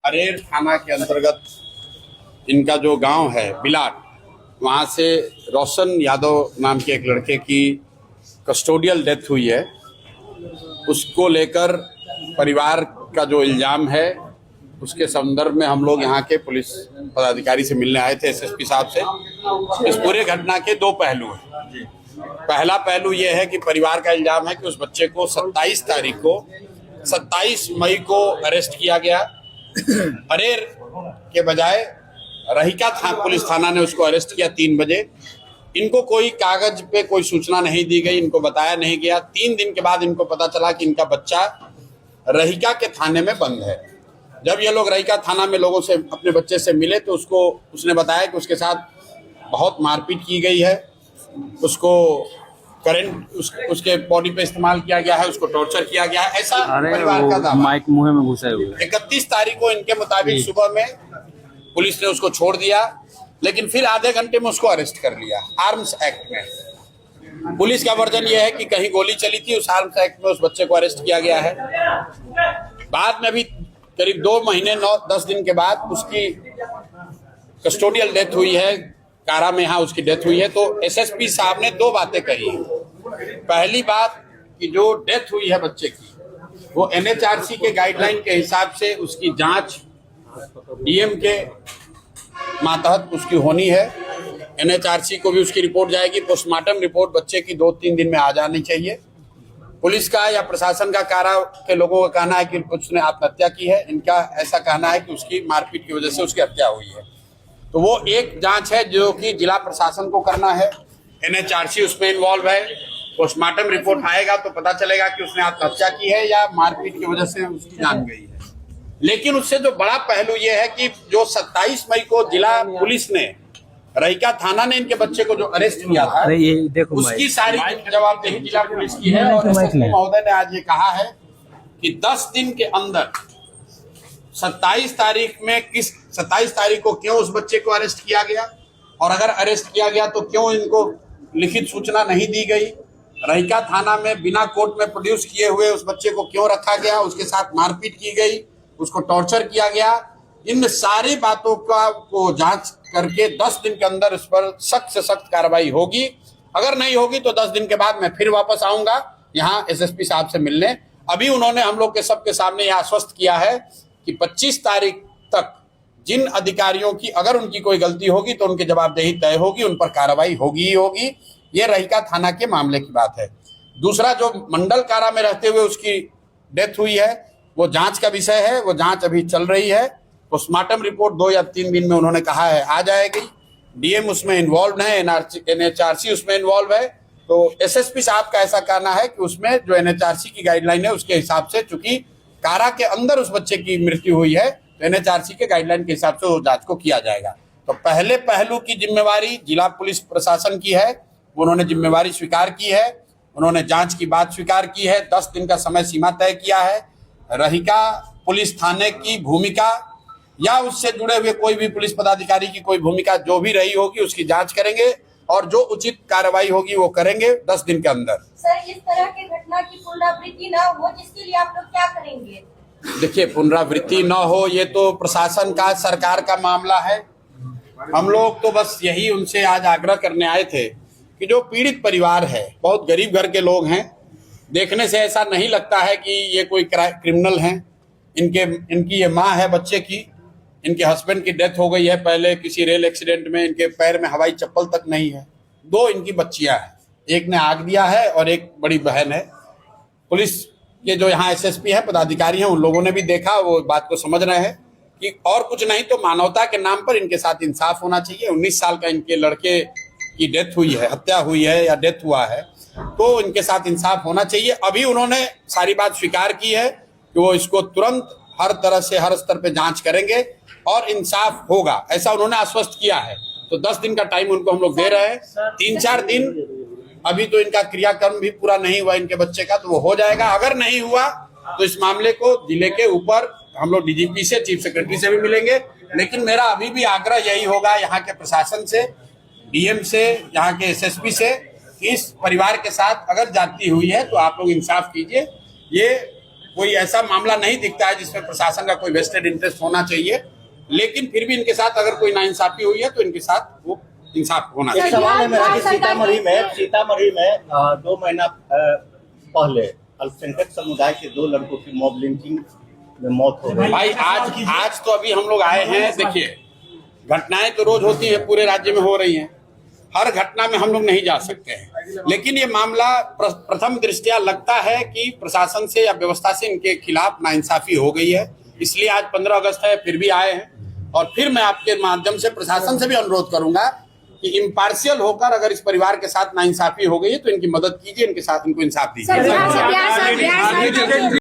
अरेर थाना के अंतर्गत इनका जो गांव है बिलाट, वहां से रोशन यादव नाम के एक लड़के की कस्टोडियल डेथ हुई है। उसको लेकर परिवार का जो इल्जाम है उसके संदर्भ में हम लोग यहाँ के पुलिस पदाधिकारी से मिलने आए थे, एसएसपी साहब से। इस पूरे घटना के दो पहलू हैं। पहला पहलू यह है कि परिवार का इल्जाम है कि उस बच्चे को 27 मई को अरेस्ट किया गया। अरेर के बजाय रहिका पुलिस थाना ने उसको अरेस्ट किया 3 बजे। इनको कोई कागज पे कोई सूचना नहीं दी गई, इनको बताया नहीं गया। 3 दिन के बाद इनको पता चला कि इनका बच्चा रहिका के थाने में बंद है। जब ये लोग रहिका थाना में लोगों से अपने बच्चे से मिले तो उसने बताया कि उसके साथ बहुत मारपीट की गई है, उसको उसके बॉडी पे इस्तेमाल किया गया है, उसको टॉर्चर किया गया है, ऐसा परिवार का दावा। माइक मुंह में घुसे हुए। 31 तारीख को इनके मुताबिक सुबह में पुलिस ने उसको छोड़ दिया, लेकिन फिर आधे घंटे में उसको अरेस्ट कर लिया आर्म्स एक्ट में। पुलिस का वर्जन यह है कि कहीं गोली चली थी, उस आर्म्स एक्ट में उस बच्चे को अरेस्ट किया गया है। बाद में भी करीब 2 महीने 9-10 दिन के बाद उसकी कस्टोडियल डेथ हुई है, कारा में यहाँ उसकी डेथ हुई है। तो एसएसपी साहब ने 2 बातें कही। पहली बात कि जो डेथ हुई है बच्चे की, वो एनएचआरसी के गाइडलाइन के हिसाब से उसकी जांच डीएम के मातहत उसकी होनी है। एनएचआरसी को भी उसकी रिपोर्ट जाएगी। पोस्टमार्टम रिपोर्ट बच्चे की 2-3 दिन में आ जानी चाहिए। पुलिस का या प्रशासन का, कारा के लोगों का कहना है कि उसने आत्महत्या की है। इनका ऐसा कहना है कि उसकी मारपीट की वजह से उसकी हत्या हुई है। तो वो एक जांच है जो कि जिला प्रशासन को करना है। एनएचआरसी उसमें इन्वॉल्व है। पोस्टमार्टम रिपोर्ट आएगा तो पता चलेगा कि उसने आत्महत्या की है या मारपीट की वजह से उसकी जान गई है। लेकिन उससे जो बड़ा पहलू ये है कि जो 27 मई को जिला पुलिस ने, रहिका थाना ने इनके बच्चे को जो अरेस्ट किया था, उसकी सारी जवाबदेही जिला पुलिस की है। और एसएसपी महोदय ने आज ये कहा है कि 10 दिन के अंदर 27 तारीख को क्यों उस बच्चे को अरेस्ट किया गया, और अगर अरेस्ट किया गया तो क्यों इनको लिखित सूचना नहीं दी गई। रहिका थाना में बिना कोर्ट में प्रोड्यूस किए हुए उस बच्चे को क्यों रखा गया, उसके साथ मारपीट की गई, उसको टॉर्चर किया गया। इन सारी बातों का को जांच करके 10 दिन के अंदर इस पर सख्त से सख्त कार्रवाई होगी। अगर नहीं होगी तो 10 दिन के बाद मैं फिर वापस आऊंगा यहाँ एसएसपी साहब से मिलने। अभी उन्होंने हम लोग के सबके सामने यह आश्वस्त किया है कि 25 तारीख तक जिन अधिकारियों की अगर उनकी कोई गलती होगी तो उनकी जवाबदेही तय होगी, उन पर कार्रवाई होगी ही होगी। ये रहिका थाना के मामले की बात है। दूसरा, जो मंडल कारा में रहते हुए उसकी डेथ हुई है, वो जांच का विषय है। वो जांच अभी चल रही है। पोस्टमार्टम रिपोर्ट 2 या 3 दिन में उन्होंने कहा है आ जाएगी। डीएम उसमें इन्वॉल्व है, एनएचआरसी उसमें इन्वॉल्व है। तो एसएसपी साहब का ऐसा कहना है कि उसमें जो एनएचआरसी की गाइडलाइन है उसके हिसाब से, चूंकि कारा के अंदर उस बच्चे की मृत्यु हुई है, तो एनएचआरसी के गाइडलाइन के हिसाब से वो जांच को किया जाएगा। तो पहले पहलू की जिम्मेवारी जिला पुलिस प्रशासन की है। उन्होंने जिम्मेवारी स्वीकार की है, उन्होंने जांच की बात स्वीकार की है। 10 दिन का समय सीमा तय किया है। रहिका पुलिस थाने की भूमिका या उससे जुड़े हुए कोई भी पुलिस पदाधिकारी की कोई भूमिका जो भी रही होगी उसकी जांच करेंगे और जो उचित कार्रवाई होगी वो करेंगे 10 दिन के अंदर। सर, इस तरह की घटना की पुनरावृत्ति ना हो, जिसके लिए आप लोग क्या करेंगे? देखिए, पुनरावृत्ति न हो ये तो प्रशासन का, सरकार का मामला है। हम लोग तो बस यही उनसे आज आग्रह करने आए थे कि जो पीड़ित परिवार है, बहुत गरीब घर के लोग हैं, देखने से ऐसा नहीं लगता है कि ये कोई क्रिमिनल हैं। इनकी ये माँ है बच्चे की, इनके हस्बैंड की डेथ हो गई है पहले किसी रेल एक्सीडेंट में। इनके पैर में हवाई चप्पल तक नहीं है। 2 इनकी बच्चियां हैं, एक ने आग दिया है और एक बड़ी बहन है। पुलिस के जो यहाँ एसएसपी है, पदाधिकारी हैं, उन लोगों ने भी देखा, वो बात को समझ रहे हैं कि और कुछ नहीं तो मानवता के नाम पर इनके साथ इंसाफ होना चाहिए। 19 साल का इनके लड़के की डेथ हुई है, हत्या हुई है या डेथ हुआ है, तो इनके साथ इंसाफ होना चाहिए। अभी उन्होंने सारी बात स्वीकार की है कि वो इसको तुरंत हर तरह से हर स्तर पे जांच करेंगे और इंसाफ होगा, ऐसा उन्होंने आश्वस्त किया है। तो 10 दिन का टाइम उनको हम लोग दे रहे हैं। 3-4 दिन अभी तो इनका क्रियाक्रम भी पूरा नहीं हुआ इनके बच्चे का, तो वो हो जाएगा। अगर नहीं हुआ तो इस मामले को जिले के ऊपर हम लोग डीजीपी से, चीफ सेक्रेटरी से भी मिलेंगे। लेकिन मेरा अभी भी आग्रह यही होगा यहाँ के प्रशासन से, डीएम से, यहाँ के एसएसपी से, कि इस परिवार के साथ अगर जाती हुई है तो आप लोग इंसाफ कीजिए। ये कोई ऐसा मामला नहीं दिखता है जिसमें प्रशासन का कोई वेस्टेड इंटरेस्ट होना चाहिए, लेकिन फिर भी इनके साथ अगर कोई नाइंसाफी हुई है तो इनके साथ वो इंसाफ होना एक चाहिए। सवाल है मेरा कि सीतामढ़ी में 2 महीना पहले अल्पसंख्यक समुदाय के 2 लड़कों की मॉब लिंचिंग में मौत हो गई। भाई आज तो अभी हम लोग आए हैं, देखिए घटनाएं तो रोज होती हैं, पूरे राज्य में हो रही हैं, हर घटना में हम लोग नहीं जा सकते हैं, लेकिन ये मामला प्रथम दृष्टया लगता है कि प्रशासन से या व्यवस्था से इनके खिलाफ नाइंसाफी हो गई है, इसलिए आज 15 अगस्त है फिर भी आए हैं। और फिर मैं आपके माध्यम से प्रशासन से भी अनुरोध करूंगा कि इम्पार्शियल होकर अगर इस परिवार के साथ नाइंसाफी हो गई है तो इनकी मदद कीजिए, इनके साथ इनको इंसाफ दीजिए।